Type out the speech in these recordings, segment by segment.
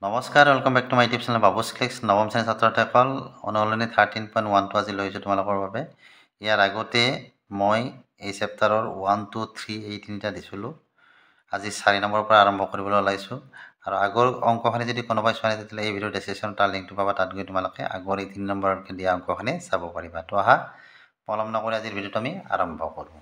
নমস্কাৰ, welcome back to my YouTube channel Babu's clicks. নৱম শ্ৰেণীৰ ছাত্ৰ-ছাত্ৰীসকল, অনুশীলনী 13.12 আজি লৈছোঁ তোমালোকৰ বাবে। ইয়াৰ আগতে মই এই চেপ্টাৰৰ 1, 2, 3 এই তিনিটা দিছিলোঁ। আজি 4 নম্বৰৰ পৰা আৰম্ভ কৰিবলৈ ওলাইছোঁ। আৰু আগৰ অংকখিনি যদি কোনোবাই চোৱা নাই তেতিয়াহ'লে এই ভিডিঅ' ডেছক্ৰিপশ্যনত তাৰ লিংকটো পাবা। তাত গৈ তোমালোকে আগৰ এই 3 নম্বৰকৈ দিয়া অংকখিনি চাব পাৰিবা। তো আহা পলম নকৰি আজিৰ ভিডিঅ'টো আমি আৰম্ভ কৰোঁ।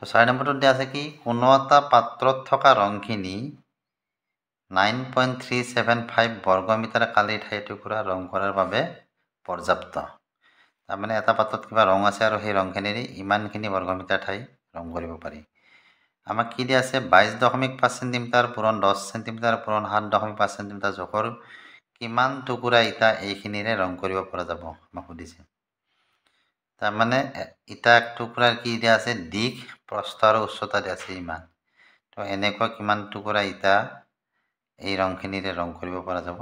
তো 4 নম্বৰটোত দিয়া আছে কি, কোনো এটা পাত্ৰত থকা ৰংখিনি 9.375 বৰ্গমিটাৰ কালি ঠাইটুকুৰা ৰং কৰাৰ বাবে পৰ্যাপ্ত। তাৰমানে এটা পাত্ৰত কিবা ৰং আছে আৰু সেই ৰংখিনিৰ ইমানখিনি বৰ্গমিটাৰ ঠাই ৰং কৰিব পাৰি। আমাক কি দিয়া আছে, 22.5 সেণ্টিমিটাৰ পূৰণ 10 সেণ্টিমিটাৰ পূৰণ 7.5 সেণ্টিমিটাৰ জোখৰ কিমান টুকুৰা ইটা এইখিনিৰে ৰং কৰিব পৰা যাব আমাক সুধিছে। তাৰমানে ইটা এক টুকুৰাৰ কি দিয়া আছে, দিশ, প্ৰস্থ আৰু উচ্চতা দিয়া আছে ইমান। তো এনেকুৱা কিমান টুকুৰা ইটা এই ৰংখিনিৰে ৰং কৰিব পৰা যাব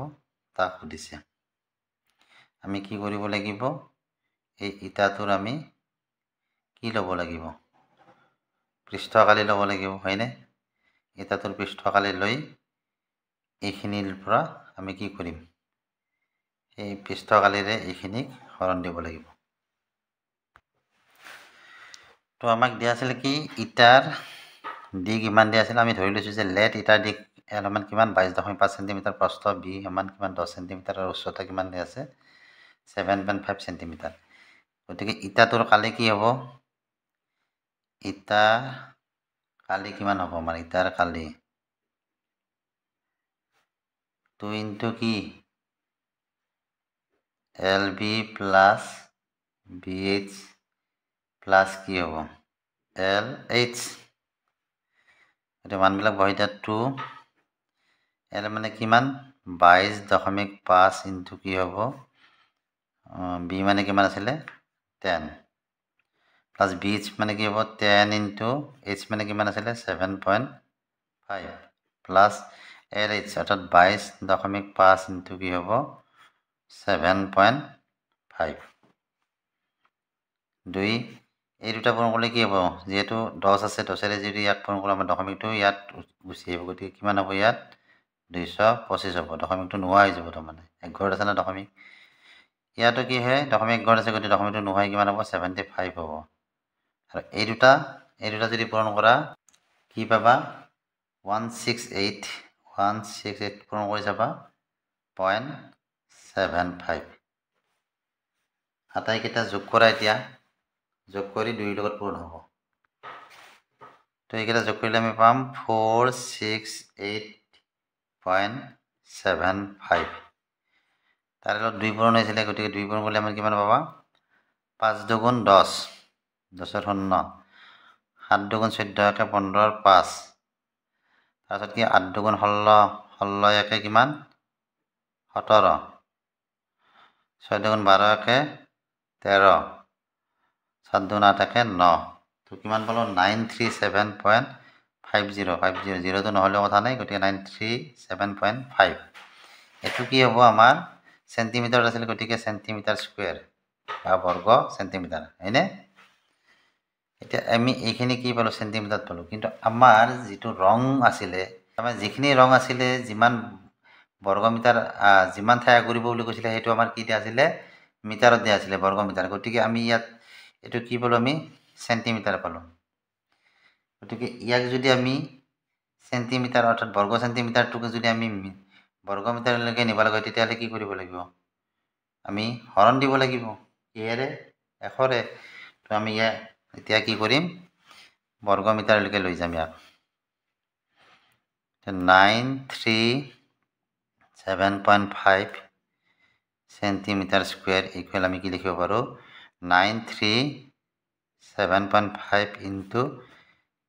তাক সুধিছে। আমি কি কৰিব লাগিব, এই ইটাটোৰ আমি কি ল'ব লাগিব, পৃষ্ঠকালি ল'ব লাগিব, হয়নে? ইটাটোৰ পৃষ্ঠকালি লৈ এইখিনিৰ পৰা আমি কি কৰিম, এই পৃষ্ঠকালিৰে এইখিনিক হৰণ দিব লাগিব। তো আমাক দিয়া আছিল কি, ইটাৰ দিশ ইমান দিয়া আছিল। আমি ধৰি লৈছোঁ যে লেট ইটাৰ দিশ অলপমান কিমান 22.5 সেণ্টিমিটাৰ, প্ৰস্থ বি সমান কিমান 10 সেণ্টিমিটাৰ আৰু উচ্চতা কিমান দিয়া আছে 7.5 সেণ্টিমিটাৰ। গতিকে ইটাটোৰ কালি কি হ'ব, ইটা কালি কিমান হ'ব আমাৰ, ইটাৰ কালি 2 ইনটু কি LB প্লাছ BH প্লাছ কি হ'ব LH। এতিয়া মানবিলাক বহাই দিয়া, 2 L মানে কিমান 22.5 ইনটু কি হ'ব B মানে কিমান আছিলে 10 প্লাছ BH মানে কি হ'ব 10 ইনটু H মানে কিমান আছিলে 7.5 প্লাছ LH অৰ্থাৎ 22.5 ইনটু কি হ'ব 7.5। 2 এই দুটা পূৰণ কৰিলে কি হ'ব, যিহেতু 10 আছে 10ৰে যদি ইয়াত পূৰণ কৰোঁ আমাৰ দশমিকটো ইয়াত গুচি আহিব। গতিকে কিমান হ'ব, ইয়াত 225 হ'ব। দশমিকটো নোহোৱা হৈ যাব, তাৰমানে এক ঘৰত আছে না দশমিক। ইয়াতো কি হয়, দশমিক ঘৰত আছে, গতিকে দশমিকটো নোহোৱাই কিমান হ'ব 75 হ'ব। আৰু এই দুটা যদি পূৰণ কৰা কি পাবা 168 পূৰণ কৰি চাবা 0.75। আটাইকেইটা যোগ কৰা, এতিয়া যোগ কৰি 2ৰ লগত পূৰণ হ'ব। তো এইকেইটা যোগ কৰিলে আমি পাম 468.75। তাৰ লগত 2 পূৰণ হৈছিলে, গতিকে 2 পূৰণ কৰিলে আমি কিমান পাবা 5 দুগুণ 10, 10ৰ 0, 7 দুগুণ 14, 15, 5, তাৰপিছত কি 8 দুগুণ 16, 16 কিমান 17, 6 দুগুণ 12, 13, 7 দুগুণ 8, 9। তো কিমান পালোঁ 937.50, জিৰ'টো নহ'লেও কথা নাই, গতিকে 937.5। এইটো কি হ'ব আমাৰ চেণ্টিমিটাৰত আছিল, গতিকে চেণ্টিমিটাৰ স্কুৱেৰ বা বৰ্গ চেণ্টিমিটাৰ, হয়নে? এতিয়া আমি এইখিনি কি পালোঁ, চেণ্টিমিটাৰত পালোঁ। কিন্তু আমাৰ যিটো ৰং আছিলে, আমাৰ যিখিনি ৰং আছিলে, যিমান বৰ্গমিটাৰ যিমান ঠাই আগুৰিব বুলি কৈছিলে, সেইটো আমাৰ কি দিয়া আছিলে মিটাৰত দিয়া আছিলে, বৰ্গমিটাৰ। গতিকে আমি ইয়াত এইটো কি পালোঁ, আমি চেণ্টিমিটাৰ পালোঁ। গতিকে ইয়াক যদি আমি চেণ্টিমিটাৰ অৰ্থাৎ বৰ্গ চেণ্টিমিটাৰটোকে যদি আমি বৰ্গমিটাৰলৈকে নিব লাগে, তেতিয়াহ'লে কি কৰিব লাগিব, আমি হৰণ দিব লাগিব কিহেৰে 100ৰে। তো আমি এতিয়া কি কৰিম, বৰ্গমিটাৰলৈকে লৈ যাম ইয়াক। 937.5 সেণ্টিমিটাৰ স্কুৱেৰ ইকুৱেল আমি কি লিখিব পাৰোঁ 937.5 ইনটু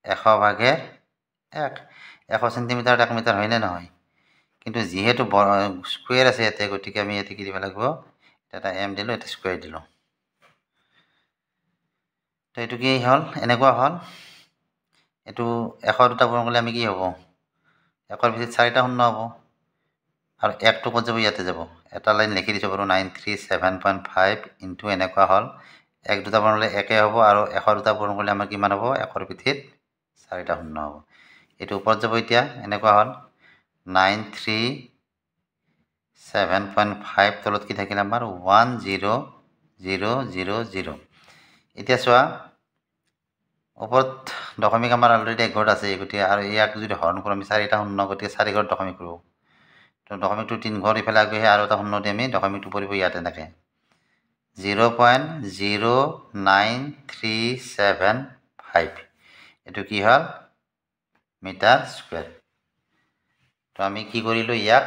100/1। 100 সেণ্টিমিটাৰত 1 মিটাৰ হয়নে নহয়? কিন্তু যিহেতু স্কুৱেৰ আছে ইয়াতে, গতিকে আমি ইয়াতে কি দিব লাগিব, এটা M দিলোঁ, এটা স্কুৱেৰ দিলোঁ। তো এইটো কি হ'ল, এনেকুৱা হ'ল। এইটো 100 দুটা পূৰণ কৰিলে আমি কি হ'ব, 100ৰ ভিতৰত 4টা শূন্য হ'ব, আৰু 1টো ক'ত যাব, ইয়াতে যাব। এটা লাইন লিখি দিছোঁ বাৰু 937.5 ইনটু এনেকুৱা হ'ল 1 দুটা পূৰণ হ'লে 1 হ'ব আৰু 100 দুটা পূৰণ কৰিলে আমাৰ কিমান হ'ব 100ৰ পিঠিত 4টা শূন্য হ'ব এইটো ওপৰত যাব এতিয়া এনেকুৱা হ'ল 937.5 তলত কি থাকিল আমাৰ 10000 এতিয়া চোৱা ওপৰত দশমিক আমাৰ অলৰেডি 1 ঘৰত আছে গতিকে আৰু ইয়াক যদি হৰণ কৰোঁ আমি 4টা শূন্য গতিকে 4 ঘৰত দশমিক কৰোঁ তো দশমিকটো 3 ঘৰ ইফালে আগবাঢ়ি আৰু এটা শূন্য দি আমি দশমিকটো পৰিব ইয়াত এনেকৈ 0.09375 এইটো কি হ'ল মিটাৰ স্কুৱেৰ তো আমি কি কৰিলোঁ ইয়াক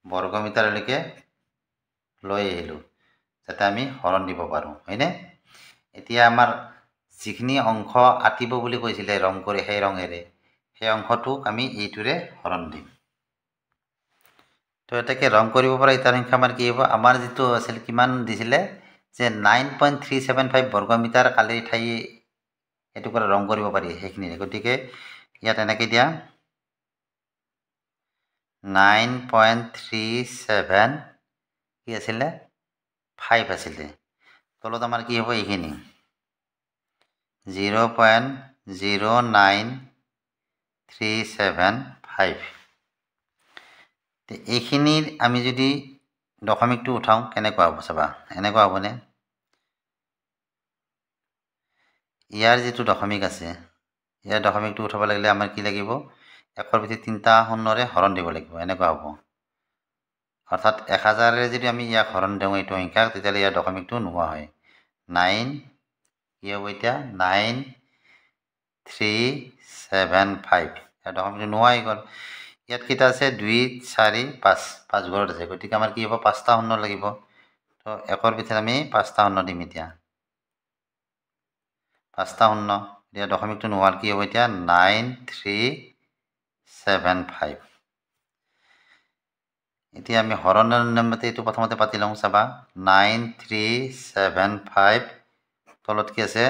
বৰ্গমিটাৰলৈকে লৈ আহিলোঁ যাতে আমি হৰণ দিব পাৰোঁ হয়নে এতিয়া আমাৰ যিখিনি অংশ আঁতিব বুলি কৈছিলে ৰং কৰি সেই ৰঙেৰে সেই অংশটোক আমি এইটোৰে হৰণ দিম তো এটাকে ৰং কৰিব পৰা ইটাৰ সংখ্যা আমাৰ কি হ'ব আমাৰ যিটো আছিল কিমান দিছিলে যে 9.375 বৰ্গমিটাৰ কালিৰ ঠাই এইটো পৰা ৰং কৰিব পাৰি সেইখিনি গতিকে ইয়াত এনেকৈ দিয়া 9.37 কি আছিলে 5 আছিলে তলত আমাৰ কি হ'ব এইখিনি 0.09375 এইখিনিৰ আমি যদি দশমিকটো উঠাওঁ কেনেকুৱা হ'ব চাবা এনেকুৱা হ'বনে ইয়াৰ যিটো দশমিক আছে ইয়াৰ দশমিকটো উঠাব লাগিলে আমাৰ কি লাগিব 1ৰ পিঠিত 3টা শূন্যৰে হৰণ দিব লাগিব এনেকুৱা হ'ব অৰ্থাৎ 1000ৰে যদি আমি ইয়াক হৰণ দিওঁ এইটো সংখ্যাক তেতিয়াহ'লে ইয়াৰ দশমিকটো নোহোৱা হয় 9 কি হ'ব এতিয়া 9375 ইয়াৰ দশমিকটো নোহোৱা হৈ গ'ল ইয়াত কেইটা আছে 2 4 5 ঘৰত আছে গতিকে আমাৰ কি হ'ব 5টা শূন্য লাগিব তো 1ৰ পিঠিত আমি 5টা শূন্য দিম এতিয়া 5টা শূন্য এতিয়া দশমিকটো নোহোৱাৰ কি হ'ব এতিয়া 9375 এতিয়া আমি হৰণৰ নিয়মতে এইটো প্ৰথমতে পাতি লওঁ চাবা 9375 তলত কি আছে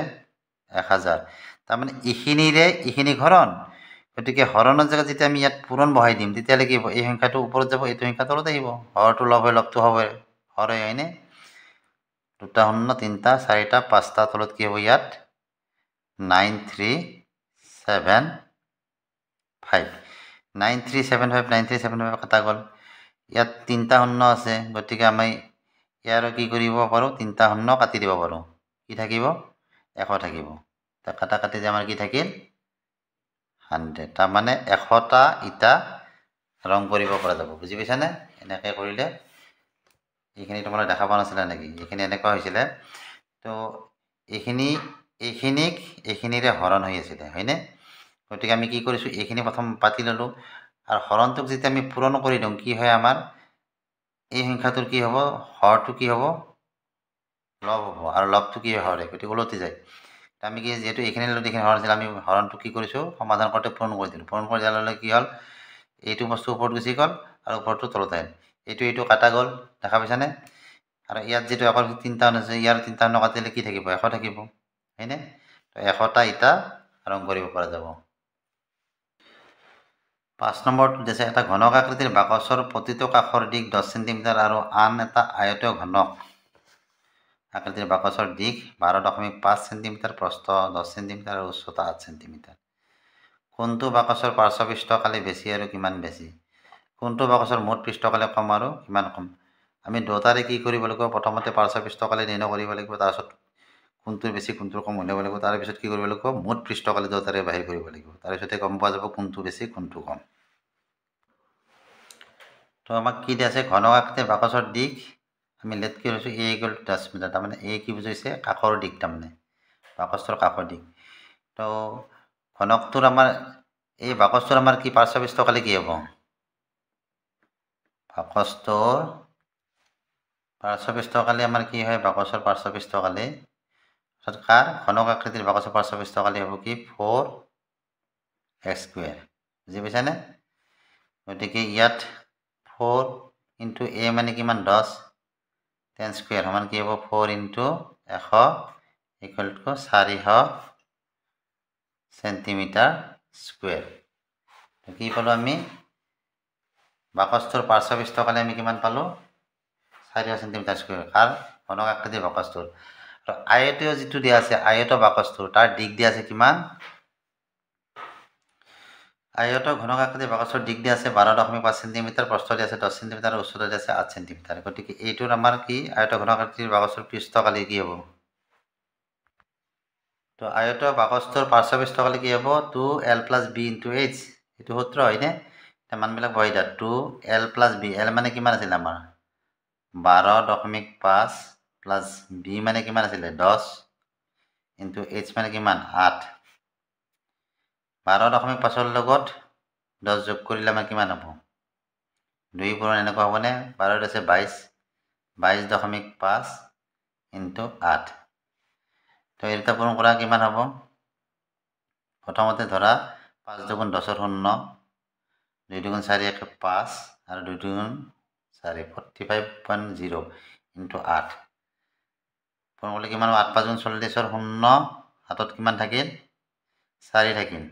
1000 তাৰমানে এইখিনিৰে এইখিনি হৰণ গতিকে হৰণৰ জেগাত যেতিয়া আমি ইয়াত পূৰণ বহাই দিম তেতিয়াহ'লে কি হ'ব এই সংখ্যাটো ওপৰত যাব এইটো সংখ্যা তলত আহিব হৰটো লব হয় লবটো হ'ব হৰ হয়নে দুটা শূন্য 3টা 4টা 5টা তলত কি হ'ব ইয়াত 9375 কটা গ'ল ইয়াত 3টা শূন্য আছে গতিকে আমি ইয়াৰ কি কৰিব পাৰোঁ 3টা শূন্য কাটি দিব পাৰোঁ কি থাকিব 100 থাকিব কাটা কাটি যে আমাৰ কি থাকিল 100 তাৰমানে 100টা ইটা ৰং কৰিব পৰা যাব বুজি পাইছানে এনেকৈ কৰিলে এইখিনি তোমালোকে দেখা পোৱা নাছিলা নেকি এইখিনি এনেকুৱা হৈছিলে তো এইখিনিৰে হৰণ হৈ আছিলে হয়নে গতিকে আমি কি কৰিছোঁ এইখিনি প্ৰথম পাতি ল'লোঁ আৰু হৰণটোক যেতিয়া আমি পূৰণ কৰি দিওঁ কি হয় আমাৰ এই সংখ্যাটোৰ কি হ'ব হৰটো কি হ'ব লব হ'ব আৰু লবটো কি হৰে গতিকে ওলটি যায় আমি কি যেহেতু এইখিনি লগত এইখিনি হৰণ আছিল আমি হৰণটো কি কৰিছোঁ সমাধান কৰোঁতে পূৰণ কৰি দিলোঁ পূৰণ কৰি দিয়াৰ লগে লগে কি হ'ল এইটো বস্তু ওপৰত গুচি গ'ল আৰু ওপৰটো তলত আহিল এইটো কাটা গ'ল দেখা পাইছানে আৰু ইয়াত যিটো 3টা আছে ইয়াৰ 3টা নকাটিলে কি থাকিব 100 থাকিব হয়নে তো 100টা ইটা ৰং কৰিব পৰা যাব 5 নম্বৰটো দিছে এটা ঘনক আকৃতিৰ বাকচৰ প্ৰতিটো কাষৰ দিশ 10 সেণ্টিমিটাৰ আৰু আন এটা আয়তীয় ঘনক আকৃতিৰ বাকচৰ দিশ 12.5 সেণ্টিমিটাৰ প্ৰস্থ 10 সেণ্টিমিটাৰ আৰু উচ্চতা 8 সেণ্টিমিটাৰ কোনটো বাকচৰ পাৰ্শ্বপৃষ্ঠকালি বেছি আৰু কিমান বেছি কোনটো বাকচৰ মুঠ পৃষ্ঠকালি কম আৰু কিমান কম আমি দুটাৰে কি কৰিব লাগিব প্ৰথমতে পাৰ্শ্বপৃষ্ঠকালি নিৰ্ণয় কৰিব লাগিব তাৰপিছত কোনটোৰ বেছি কোনটোৰ কম উলিয়াব লাগিব তাৰপিছত কি কৰিব লাগিব মুঠ পৃষ্ঠকালি দুটাৰে বাহিৰ কৰিব লাগিব তাৰপিছতে গম পোৱা যাব কোনটো বেছি কোনটো কম তো আমাক কি দিয়া আছে ঘনক আকৃতিৰ বাকচৰ দিশ আমি লেট কি লৈছোঁ a = 10 মিটাৰ তাৰমানে a কি বুজাইছে কাষৰ দিশ তাৰমানে বাকচটোৰ কাষৰ দিশ তো ঘনকটোৰ আমাৰ এই বাকচটোৰ আমাৰ কি পাৰ্শ্বপৃষ্ঠকালি কি হ'ব বাকচটোৰ পাৰ্শ্বপৃষ্ঠকালি আমাৰ কি হয় বাকচৰ পাৰ্শ্বপৃষ্ঠকালি অৰ্থাৎ কাৰ ঘনক আকৃতিৰ বাকচৰ পাৰ্শ্বপৃষ্ঠকালি হ'ব কি 4x² বুজি পাইছানে গতিকে ইয়াত 4 × a মানে কিমান 10 10 স্কুৱেৰ সমান কি হ'ব 4 × 100 = 400 সেণ্টিমিটাৰ স্কুৱেৰ কি পালোঁ আমি বাকচটোৰ পাৰ্শ্বপৃষ্ঠকালি আমি কিমান পালোঁ 400 সেণ্টিমিটাৰ স্কুৱেৰ কাৰ ঘনক আকৃতিৰ বাকচটোৰ আৰু আয়তীয় যিটো দিয়া আছে আয়ত বাকচটোৰ তাৰ দিক দিয়া আছে কিমান আয়ত ঘনক আকৃতিৰ বাকচৰ দিক দিয়া আছে 12.5 সেন্টিমিটাৰ প্ৰস্থ দিয়া আছে 10 সেন্টিমিটাৰ উচ্চতা দিয়া আছে 8 সেন্টিমিটাৰ গতিকে এইটোৰ আমাৰ কি আয়ত ঘনক আকৃতিৰ বাকচৰ পৃষ্ঠকালি কি হ'ব তো আয়ত বাকচটোৰ পাৰ্শ্বপৃষ্ঠকালি কি হ'ব 2l + b * h এইটো সূত্ৰ হয়নে এটা মানবিলাক বহাই দিয়া 2l + b l মানে কিমান আছিল আমাৰ 12.5 + b মানে কিমান আছিল 10 * h মানে কিমান 8 12.5 ৰ লগত 10 যোগ কৰিলে আমাৰ কিমান হ'ব 2 পূৰণ এনেকুৱা হ'বনে 12 আছে 22 22.5 * 8 তো এটা পূৰণ কৰা কিমান হ'ব প্ৰথমতে ধৰা 5 * 2 = 10 ৰ 0 2 * 2 = 4 = 5 আৰু 2 * 2 = 4 45.0 * 8 পূৰণ কৰিলে কিমান 8 × 5 = 40 ৰ 0 হাতত কিমান থাকিল 4 থাকিল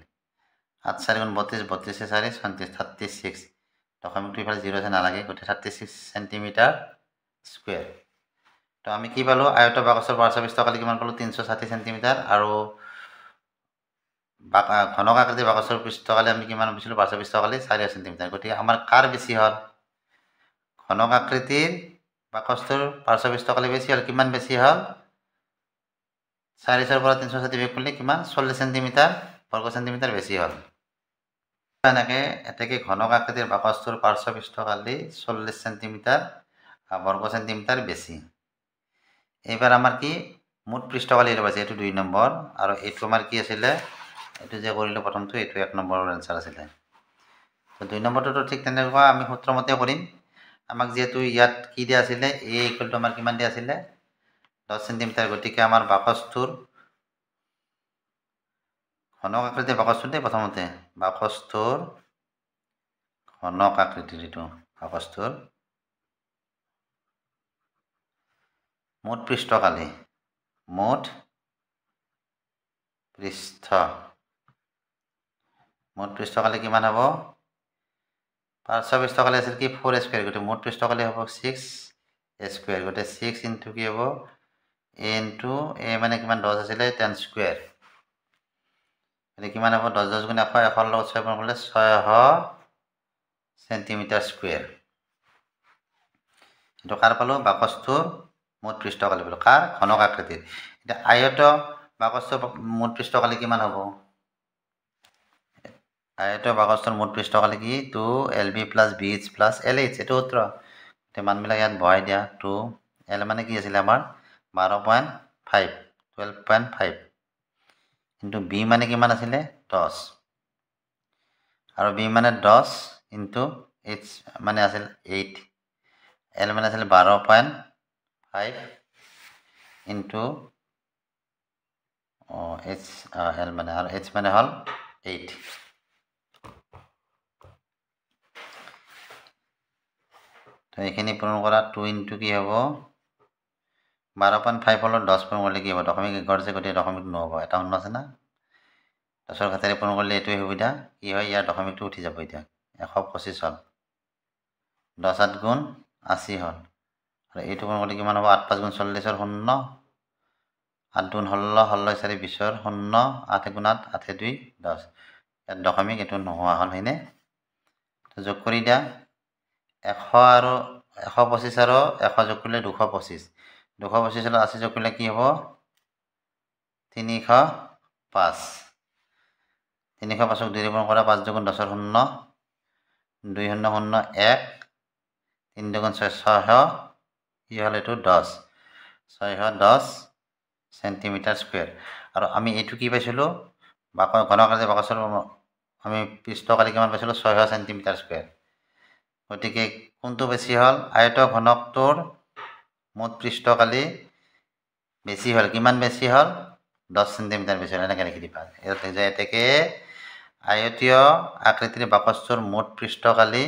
8 × 4 = 32 32 × 4 = 36 36 দশমিকটো ইফালে 0 আছে নালাগে গতিকে 36 সেন্টিমিটাৰ স্কয়াৰ তো আমি কি পালো আয়ত বাকচৰ পাৰ্শ্বপৃষ্ঠকালি কিমান পালো 360 সেন্টিমিটাৰ আৰু ঘনক আকৃতিৰ বাকচৰ পৃষ্ঠকালি আমি কিমান পাইছিলো পাৰ্শ্বপৃষ্ঠকালি 4 সেন্টিমিটাৰ গতিকে আমাৰ কাৰ বেছি হ'ল ঘনক আকৃতিৰ বাকচটোৰ পাৰ্শ্বপৃষ্ঠকালি বেছি হ'ল কিমান বেছি হ'ল 4 ৰ পৰা 360 বিয়োগ কৰিলে কিমান 40 সেন্টিমিটাৰ বৰ্গ সেন্টিমিটাৰ বেছি হ'ল এনেকৈ এতেকে ঘনক আকৃতিৰ বাকচটোৰ পাৰ্শ্বপৃষ্ঠকালি 40 সেন্টিমিটাৰ বৰ্গ সেন্টিমিটাৰ বেছি এইবাৰ আমাৰ কি মুঠ পৃষ্ঠকালি পাইছে এইটো 2 নম্বৰ আৰু এইটো আমাৰ কি আছিল এইটো যে কৰিলো প্ৰথমটো এইটো 1 নম্বৰৰ আনসাৰ আছিল তো 2 নম্বৰটো ঠিক তেনেকুৱা আমি সূত্ৰমতে কৰিম আমাক যেহেতু ইয়াত কি দিয়া আছিল a = আমাৰ কিমান দিয়া আছিল 10 সেন্টিমিটাৰ গতিকে আমাৰ বাকচটোৰ ঘনক আকৃতিৰ বাকচটো দেই প্ৰথমতে বাকচটোৰ ঘনক আকৃতিৰ এইটো বাকচটোৰ মুঠ পৃষ্ঠকালি মুঠ পৃষ্ঠকালি কিমান হ'ব পাৰ্শ্বপৃষ্ঠকালি আছিল কি 4 স্কয়াৰ গতিকে মুঠ পৃষ্ঠকালি হ'ব 6 স্কয়াৰ গতিকে 6 ইনটু কি হ'ব a ইনটু a মানে কিমান 10 আছিল 10 স্কয়াৰ গতিকে কিমান হ'ব 10 10 গুণ 100 100 লগত 6 পূৰণ কৰিলে 600 সেন্টিমিটাৰ স্কয়াৰ এইটো কাৰ পালো বাকচটোৰ মুঠ পৃষ্ঠকালি পালো কাৰ ঘনক আকৃতিৰ এটা আয়ত বাকচটোৰ মুঠ পৃষ্ঠকালি কিমান হ'ব আয়ত বাকচটোৰ মুঠ পৃষ্ঠকালি কি 2lb + bh + lh এইটো সূত্ৰ তে মানবিলাক ইয়াত বহাই দিয়া 2l মানে কি আছিল আমাৰ 12.5 12.5 ইনটু b মানে কিমান আছিল 10 আৰু b মানে 10 ইনটু h মানে আছিল 8 l মানে আছিল 12.5 ইনটু h l মানে আৰু h মানে হল 8 তো এইখিনি পূৰণ কৰা 2 ইনটু কি হ'ব 12.5 হল 10 পূৰণ কৰিলে কি হ'ব দশমিক এঘৰ যে গতিকে দশমিক নহ'ব এটা শূন্য আছে না 10ৰ ঘাতেৰে পূৰণ কৰিলে এইটোৱে সুবিধা কি হয় ইয়াৰ দশমিকটো উঠি যাব এতিয়া 125 হল 10 8 গুণ 80 হল আৰু এইটো পূৰণ কৰিলে কিমান হ'ব 8 5 গুণ 40 ৰ 0 8 গুণ 16 16 4 20 ৰ 0 8 গুণ 8 8 2 10 ইয়াত দশমিক এইটো নোহোৱা হল হয়নে তো যোগ কৰি দিয়া 100 আৰু 125 আৰু 100 যোগ কৰিলে 225 225 আৰু 80 যোগ কৰিলে কি হ'ব 305 305ক 2 পূৰণ কৰা 5 গুণ 10 ৰ 0 2 0 0 1 3 গুণ 6 600 কি হল এইটো 10 610 সেন্টিমিটাৰ স্কয়াৰ আৰু আমি এইটো কি পাইছিলো ঘনক আকৃতিৰ বাকচৰ আমি পৃষ্ঠকালি কিমান পাইছিলো 600 সেন্টিমিটাৰ স্কয়াৰ গতিকে কোনটো বেছি হল আয়ত ঘনকটোৰ মুঠ পৃষ্ঠকালি বেছি হল কিমান বেছি হল 10 সেন্টিমিটাৰ বেছি হল এনেকৈ লিখি দিবা এতেকে আয়তীয় আকৃতিৰ বাকচটোৰ মুঠ পৃষ্ঠকালি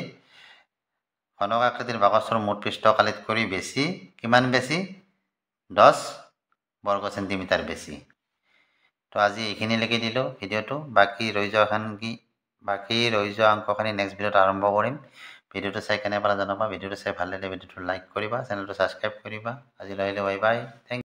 ঘনক আকৃতিৰ বাকচটোৰ মুঠ পৃষ্ঠকালিতকৈ বেছি কিমান বেছি 10 বৰ্গ সেন্টিমিটাৰ বেছি তো আজি এইখিনি লিখি দিলো ভিডিওটো বাকি ৰৈ যোৱা অংকখিনি নেক্সট ভিডিওত আৰম্ভ কৰিম ভিডিওটো চাই কেনে পালা জনাবা ভিডিওটো চাই ভাল লাগিলে ভিডিওটো লাইক কৰিবা চেনেলটো সাবস্ক্ৰাইব কৰিবা আজিলৈ বাই বাই